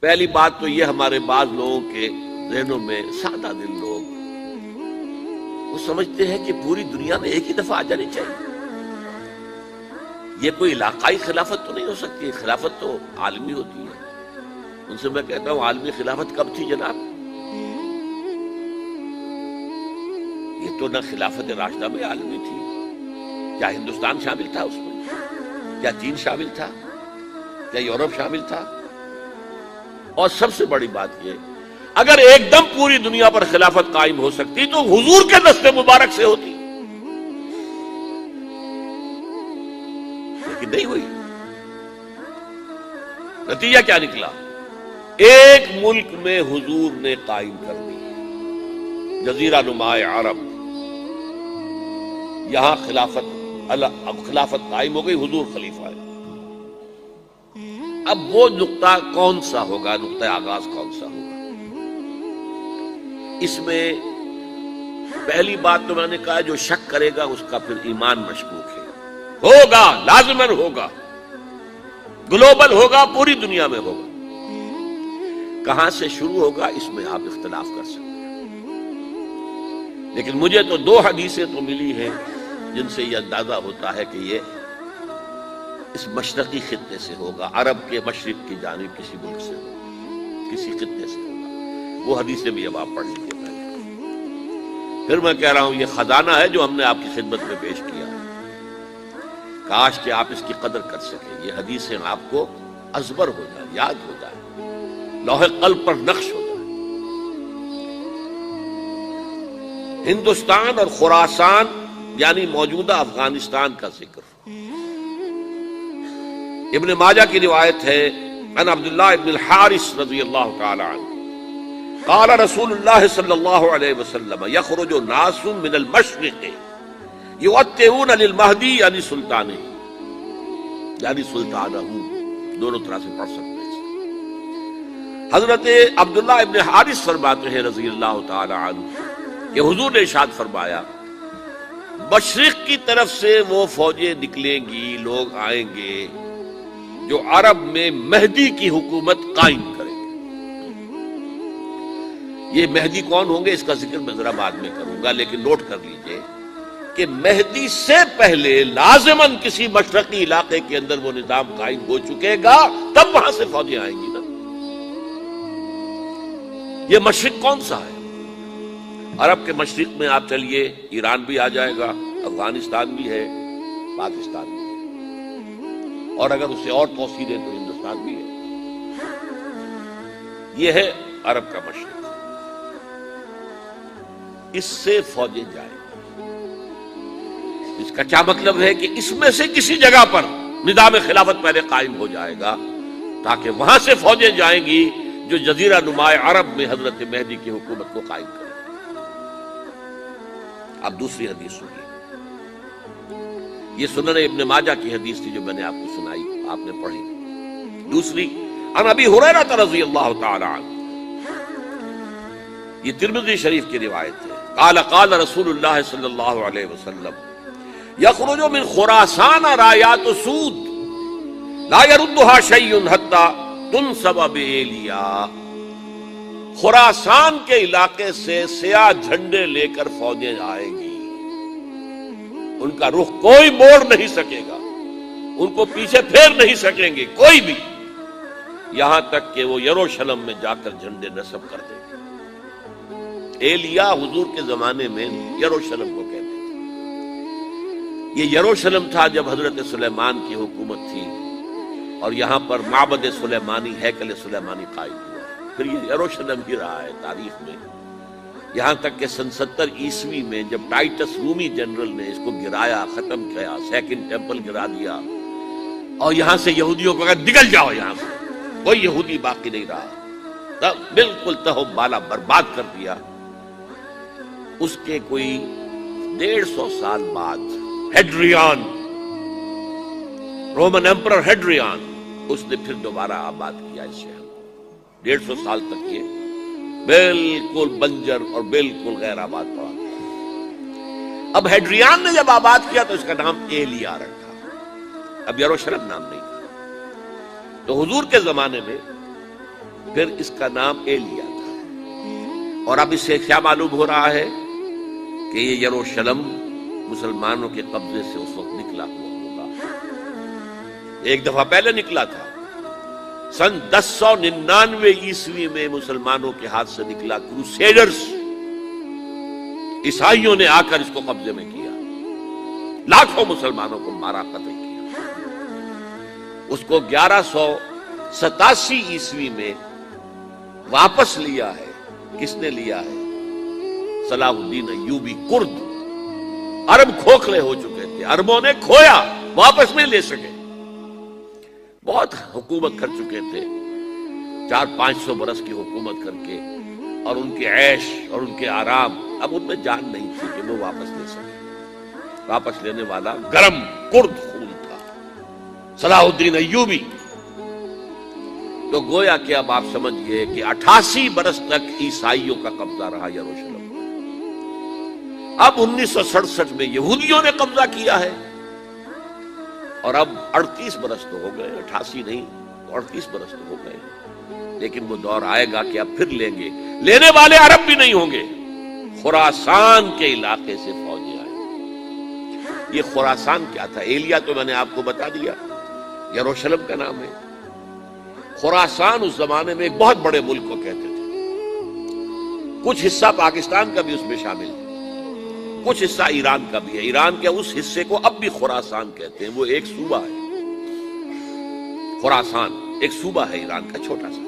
پہلی بات تو یہ ہمارے بعض لوگوں کے ذہنوں میں سادہ دل لوگ وہ سمجھتے ہیں کہ پوری دنیا میں ایک ہی دفعہ آ جانی چاہیے. یہ کوئی علاقائی خلافت تو نہیں ہو سکتی، خلافت تو عالمی ہوتی ہے. ان سے میں کہتا ہوں عالمی خلافت کب تھی جناب؟ یہ تو نہ خلافت راشدہ میں عالمی تھی. کیا ہندوستان شامل تھا اس میں؟ کیا چین شامل تھا؟ کیا یورپ شامل تھا؟ اور سب سے بڑی بات یہ، اگر ایک دم پوری دنیا پر خلافت قائم ہو سکتی تو حضور کے دست مبارک سے ہوتی، لیکن نہیں ہوئی. نتیجہ کیا نکلا؟ ایک ملک میں حضور نے قائم کر دی، جزیرہ نما عرب. یہاں خلافت قائم ہو گئی، حضور خلیفہ ہے. اب وہ نقطہ کون سا ہوگا، نقطہ آغاز کون سا ہوگا؟ اس میں پہلی بات تو میں نے کہا جو شک کرے گا اس کا پھر ایمان مشکوک ہے. ہوگا، لازماً ہوگا، گلوبل ہوگا، پوری دنیا میں ہوگا. کہاں سے شروع ہوگا اس میں آپ اختلاف کر سکتے ہیں، لیکن مجھے تو دو حدیثیں تو ملی ہیں جن سے یہ اندازہ ہوتا ہے کہ یہ اس مشرقی خطے سے ہوگا، عرب کے مشرق کی جانب کسی ملک سے ہوگا، کسی خطے سے ہوگا. وہ حدیثیں بھی اب آپ پڑھ لیجیے. پھر میں کہہ رہا ہوں یہ خزانہ ہے جو ہم نے آپ کی خدمت میں پیش کیا، کاش کہ آپ اس کی قدر کر سکیں. یہ حدیثیں آپ کو ازبر ہو جائے، یاد ہو جائے، لوح قلب پر نقش ہو جائے. ہندوستان اور خراسان یعنی موجودہ افغانستان کا ذکر. ابن ماجہ کی روایت ہے عن عبداللہ ابن الحارث رضی اللہ تعالی عنہ قال رسول اللہ صلی اللہ علیہ وسلم یخرج ناس من المشرق یؤتئون للمہدی یعنی سلطانہ، یعنی سلطانہ، دونوں طرح سے پڑھ سکتے ہیں. حضرت عبداللہ ابن حارث فرماتے ہیں رضی اللہ تعالی عنہ کہ حضور نے ارشاد فرمایا مشرق کی طرف سے وہ فوجیں نکلیں گی، لوگ آئیں گے جو عرب میں مہدی کی حکومت قائم کریں گے. یہ مہدی کون ہوں گے اس کا ذکر میں ذرا بعد میں کروں گا، لیکن نوٹ کر لیجئے کہ مہدی سے پہلے لازماً کسی مشرقی علاقے کے اندر وہ نظام قائم ہو چکے گا، تب وہاں سے فوجیں آئیں گی نا. یہ مشرق کون سا ہے؟ عرب کے مشرق میں آپ چلیے ایران بھی آ جائے گا، افغانستان بھی ہے، پاکستان بھی ہے، اور اگر اسے اور توسیع دے تو ہندوستان بھی ہے. یہ ہے عرب کا مشرق. اس سے فوجیں جائیں. اس کا کیا مطلب ہے کہ اس میں سے کسی جگہ پر نظام خلافت پہلے قائم ہو جائے گا تاکہ وہاں سے فوجیں جائیں گی جو جزیرہ نما عرب میں حضرت مہدی کی حکومت کو قائم کریں. اب دوسری حدیث سنیے. یہ سنن ابن ماجہ کی حدیث تھی جو میں نے آپ کو سنائی، آپ نے پڑھی. دوسری عن ابی ہریرہ رضی اللہ تعالی عنہ، یہ ترمذی شریف کی روایت ہے. قال قال رسول اللہ صلی اللہ علیہ وسلم یخرج من خراسان رایات سود لا يردها شیء حتی تنصب بإیلیا. خراسان کے علاقے سے سیاہ جھنڈے لے کر فوجیں آئیں گی، ان کا رخ کوئی موڑ نہیں سکے گا، ان کو پیچھے پھیر نہیں سکیں گے کوئی بھی، یہاں تک کہ وہ یروشلم میں جا کر جھنڈے نصب کر دیں گے. ایلیا حضور کے زمانے میں یروشلم کو کہتے تھے. یہ یروشلم تھا جب حضرت سلیمان کی حکومت تھی اور یہاں پر معبد سلیمانی، ہیکل سلیمانی قائم ہوا. پھر یہ یروشلم ہی رہا ہے تاریخ میں، یہاں تک کہ سن 70 عیسوی میں جب ٹائٹس رومی جنرل نے اس کو گرایا، ختم کیا، سیکنڈ ٹیمپل گرا دیا اور یہاں سے یہودیوں کو کہا نکل جاؤ، یہاں سے کوئی یہودی باقی نہیں رہا، بالکل تہو بالا برباد کر دیا. اس کے کوئی 150 سال بعد ہیڈریان، رومن ایمپرر ہیڈریان، اس نے پھر دوبارہ آباد کیا اس شہر. 150 سال تک یہ بالکل بنجر اور بالکل غیر آباد پڑا. اب ہیڈریان نے جب آباد کیا تو اس کا نام ایلیا رکھا، اب یروشلم نام نہیں. تو حضور کے زمانے میں پھر اس کا نام ایلیا تھا۔ اور اب اس سے کیا معلوم ہو رہا ہے کہ یہ یروشلم مسلمانوں کے قبضے سے اس وقت نکلا ہوا ہوگا۔ ایک دفعہ پہلے نکلا تھا، سن 1099 عیسوی میں مسلمانوں کے ہاتھ سے نکلا، کروسیڈرز عیسائیوں نے آ کر اس کو قبضے میں کیا، لاکھوں مسلمانوں کو مارا، قتل کیا۔ اس کو 1187 عیسوی میں واپس لیا ہے۔ کس نے لیا ہے؟ صلاح الدین ایوبی کرد۔ عرب کھوکھلے ہو چکے تھے، عربوں نے کھویا، واپس نہیں لے سکے۔ بہت حکومت کر چکے تھے، 400-500 برس کی حکومت کر کے، اور ان کے عیش اور ان کے آرام اب ان میں جان نہیں تھی کہ وہ واپس لے سکے۔ واپس لینے والا گرم کرد خون تھا، صلاح الدین ایوبی۔ تو گویا کہ اب آپ سمجھئے کہ 88 برس تک عیسائیوں کا قبضہ رہا یروشلم۔ اب 1967 میں یہودیوں نے قبضہ کیا ہے، اور اب 38 برس تو ہو گئے، 88 نہیں 38 برس تو ہو گئے۔ لیکن وہ دور آئے گا کہ اب پھر لیں گے، لینے والے عرب بھی نہیں ہوں گے، خراسان کے علاقے سے فوجیں آئیں۔ یہ خراسان کیا تھا؟ ایلیا تو میں نے آپ کو بتا دیا، یروشلم کا نام ہے۔ خراسان اس زمانے میں ایک بہت بڑے ملک کو کہتے تھے، کچھ حصہ پاکستان کا بھی اس میں شامل ہے، کچھ حصہ ایران کا بھی ہے۔ ایران کے اس حصے کو اب بھی خراسان کہتے ہیں، وہ ایک صوبہ ہے۔ خراسان ایک صوبہ ہے ایران کا، چھوٹا سا۔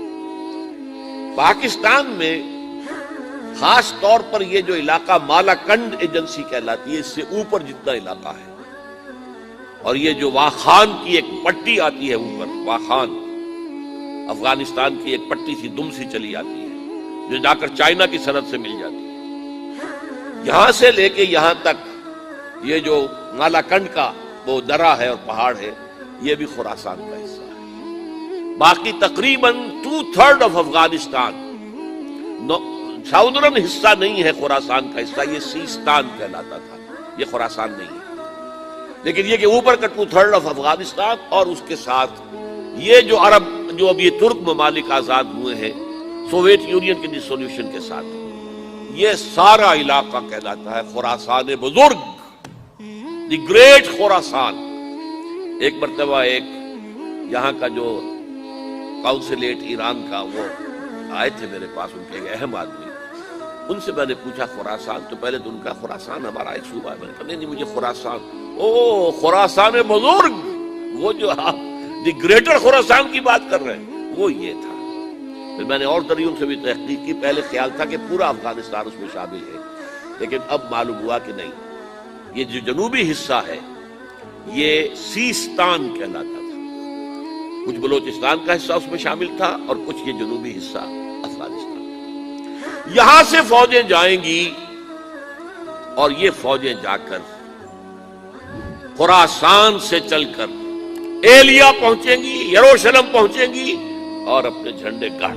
پاکستان میں خاص طور پر یہ جو علاقہ مالاکنڈ ایجنسی کہلاتی ہے، اس سے اوپر جتنا علاقہ ہے، اور یہ جو واخان کی ایک پٹی آتی ہے اوپر، واخان افغانستان کی ایک پٹی سی دم سی چلی آتی ہے جو جا کر چائنا کی سرحد سے مل جاتی ہے، یہاں سے لے کے یہاں تک یہ جو مالاکنڈ کا وہ درہ ہے اور پہاڑ ہے، یہ بھی خراسان کا حصہ ہے۔ باقی تقریباً 2/3 آف افغانستان ساؤدرن حصہ نہیں ہے خراسان کا حصہ، یہ سیستان کہلاتا تھا، یہ خراسان نہیں ہے۔ لیکن یہ کہ اوپر کا 2/3 آف افغانستان، اور اس کے ساتھ یہ جو عرب جو اب یہ ترک ممالک آزاد ہوئے ہیں سوویت یونین کے ڈسولوشن کے ساتھ، یہ سارا علاقہ کہلاتا ہے خراسان بزرگ، دی گریٹ خراسان۔ ایک مرتبہ ایک یہاں کا جو کاؤنسلیٹ ایران کا وہ آئے تھے میرے پاس، ان کے ایک اہم آدمی، ان سے میں نے پوچھا خراسان، تو پہلے تو ان کا خراسان ہمارا ایک صوبہ ہے، میں نے کہا نہیں مجھے خراسان، او خراسان بزرگ، وہ جو آپ دی گریٹر خراسان کی بات کر رہے ہیں وہ یہ تھا۔ پھر میں نے اور ذریعوں سے بھی تحقیق کی، پہلے خیال تھا کہ پورا افغانستان اس میں شامل ہے، لیکن اب معلوم ہوا کہ نہیں، یہ جو جنوبی حصہ ہے یہ سیستان کہلاتا تھا، کچھ بلوچستان کا حصہ اس میں شامل تھا اور کچھ یہ جنوبی حصہ افغانستان۔ یہاں سے فوجیں جائیں گی اور یہ فوجیں جا کر خراسان سے چل کر ایلیا پہنچیں گی، یروشلم پہنچیں گی اور اپنے جھنڈے گاڑ